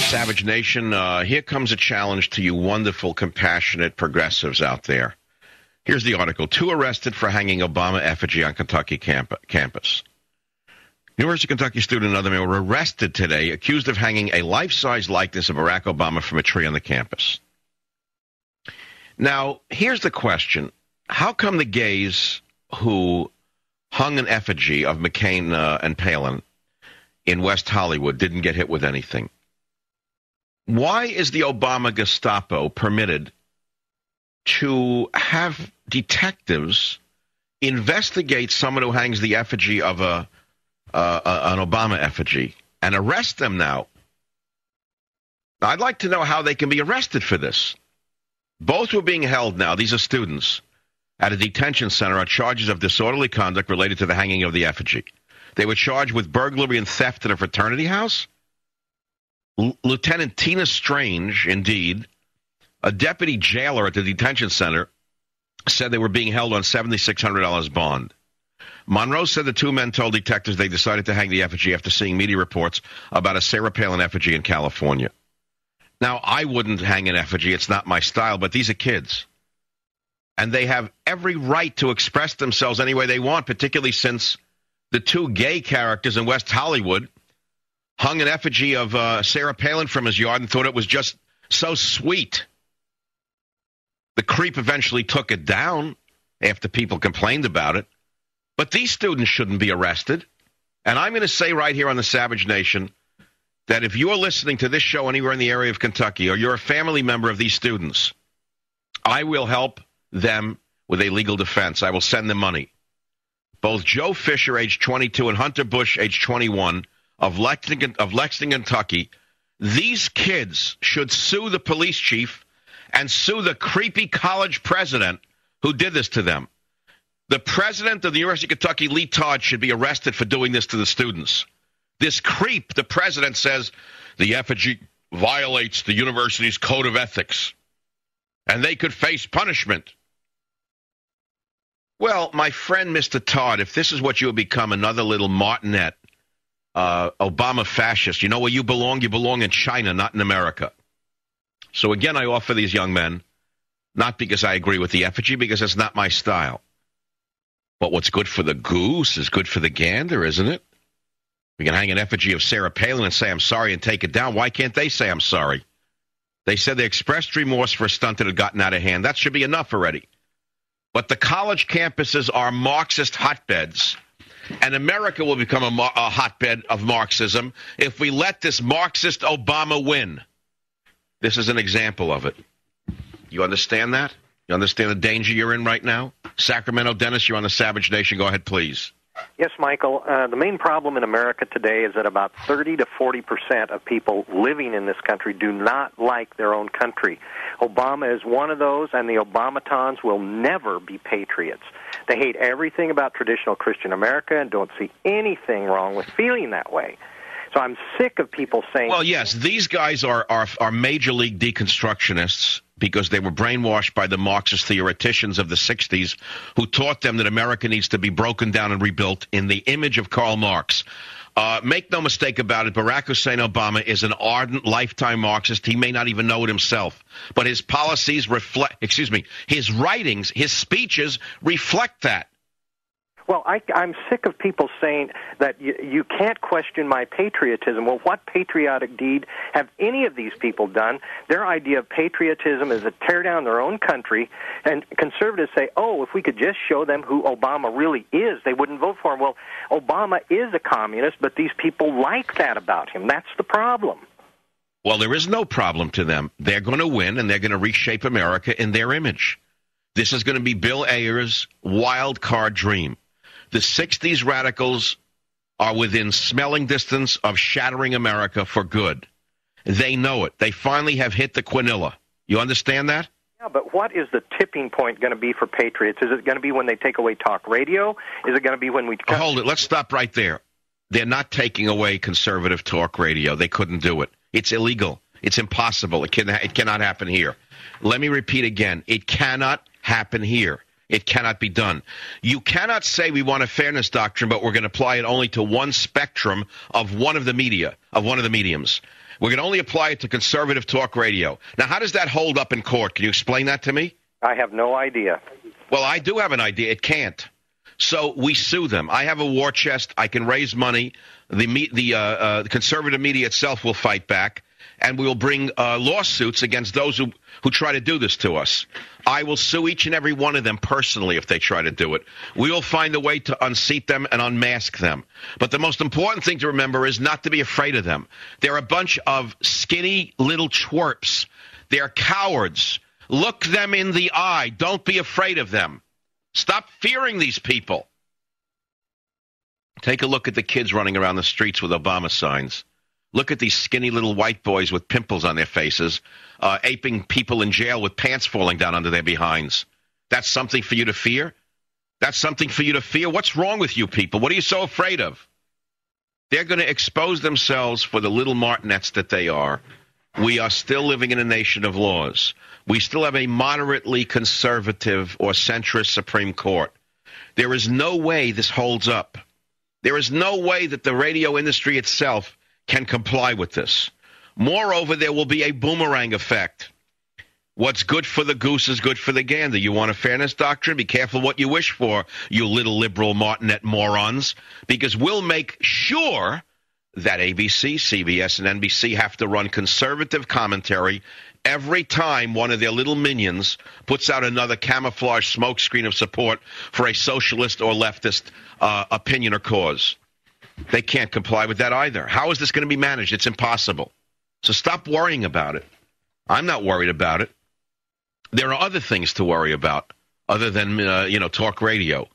Savage Nation, here comes a challenge to you wonderful, compassionate progressives out there. Here's the article. 2 arrested for hanging Obama effigy on Kentucky campus. University of Kentucky student and another man were arrested today, accused of hanging a life-size likeness of Barack Obama from a tree on the campus. Now, here's the question. How come the gays who hung an effigy of McCain and Palin in West Hollywood didn't get hit with anything? Why is the Obama Gestapo permitted to have detectives investigate someone who hangs the effigy of an Obama effigy and arrest them now? I'd like to know how they can be arrested for this. Both were being held now, these are students, at a detention center on charges of disorderly conduct related to the hanging of the effigy. They were charged with burglary and theft at a fraternity house. Lieutenant Tina Strange, indeed, a deputy jailer at the detention center, said they were being held on $7,600 bond. Monroe said the 2 men told detectives they decided to hang the effigy after seeing media reports about a Sarah Palin effigy in California. Now, I wouldn't hang an effigy. It's not my style, but these are kids. And they have every right to express themselves any way they want, particularly since the 2 gay characters in West Hollywood hung an effigy of Sarah Palin from his yard and thought it was just so sweet. The creep eventually took it down after people complained about it. But these students shouldn't be arrested. And I'm going to say right here on the Savage Nation that if you're listening to this show anywhere in the area of Kentucky or you're a family member of these students, I will help them with a legal defense. I will send them money. Both Joe Fisher, age 22, and Hunter Bush, age 21, of Lexington, Kentucky, these kids should sue the police chief and sue the creepy college president who did this to them. The president of the University of Kentucky, Lee Todd, should be arrested for doing this to the students. This creep, the president, says the effigy violates the university's code of ethics, and they could face punishment. Well, my friend, Mr. Todd, if this is what you have become, another little martinet, Obama fascist, you know where you belong? You belong in China, not in America. So again, I offer these young men, not because I agree with the effigy, because it's not my style. But what's good for the goose is good for the gander, isn't it? We can hang an effigy of Sarah Palin and say, I'm sorry, and take it down. Why can't they say, I'm sorry? They said they expressed remorse for a stunt that had gotten out of hand. That should be enough already. But the college campuses are Marxist hotbeds, and America will become a hotbed of Marxism if we let this Marxist Obama win. This is an example of it. You understand that? You understand the danger you're in right now? Sacramento, Dennis, you're on the Savage Nation. Go ahead, please. Yes, Michael. The main problem in America today is that about 30 to 40% of people living in this country do not like their own country. Obama is one of those, and the Obamatons will never be patriots. They hate everything about traditional Christian America and don't see anything wrong with feeling that way. So I'm sick of people saying... Well, yes, these guys are major league deconstructionists because they were brainwashed by the Marxist theoreticians of the 60s who taught them that America needs to be broken down and rebuilt in the image of Karl Marx. Make no mistake about it, Barack Hussein Obama is an ardent, lifetime Marxist. He may not even know it himself. But his policies reflect, his writings, his speeches reflect that. Well, I'm sick of people saying that you can't question my patriotism. Well, what patriotic deed have any of these people done? Their idea of patriotism is to tear down their own country, and conservatives say, oh, if we could just show them who Obama really is, they wouldn't vote for him. Well, Obama is a communist, but these people like that about him. That's the problem. Well, there is no problem to them. They're going to win, and they're going to reshape America in their image. This is going to be Bill Ayer's wild card dream. The 60s radicals are within smelling distance of shattering America for good. They know it. They finally have hit the quinilla. You understand that? Yeah, but what is the tipping point going to be for patriots? Is it going to be when they take away talk radio? Is it going to be when we... Hold it. Let's stop right there. They're not taking away conservative talk radio. They couldn't do it. It's illegal. It's impossible. It cannot happen here. Let me repeat again. It cannot happen here. It cannot be done. You cannot say we want a fairness doctrine, but we're going to apply it only to one spectrum of one of the media, of one of the mediums. We're going to only apply it to conservative talk radio. Now, how does that hold up in court? Can you explain that to me? I have no idea. Well, I do have an idea. It can't. So we sue them. I have a war chest. I can raise money. The conservative media itself will fight back, and we will bring lawsuits against those who try to do this to us. I will sue each and every one of them personally if they try to do it. We will find a way to unseat them and unmask them. But the most important thing to remember is not to be afraid of them. They're a bunch of skinny little twerps. They're cowards. Look them in the eye. Don't be afraid of them. Stop fearing these people. Take a look at the kids running around the streets with Obama signs. Look at these skinny little white boys with pimples on their faces, aping people in jail with pants falling down under their behinds. That's something for you to fear? That's something for you to fear? What's wrong with you people? What are you so afraid of? They're going to expose themselves for the little martinets that they are. We are still living in a nation of laws. We still have a moderately conservative or centrist Supreme Court. There is no way this holds up. There is no way that the radio industry itself can comply with this. Moreover, there will be a boomerang effect. What's good for the goose is good for the gander. You want a fairness doctrine? Be careful what you wish for, you little liberal martinet morons, because we'll make sure that ABC, CBS, and NBC have to run conservative commentary every time one of their little minions puts out another camouflage smokescreen of support for a socialist or leftist opinion or cause. They can't comply with that either. How is this going to be managed? It's impossible. So stop worrying about it. I'm not worried about it. There are other things to worry about other than, talk radio.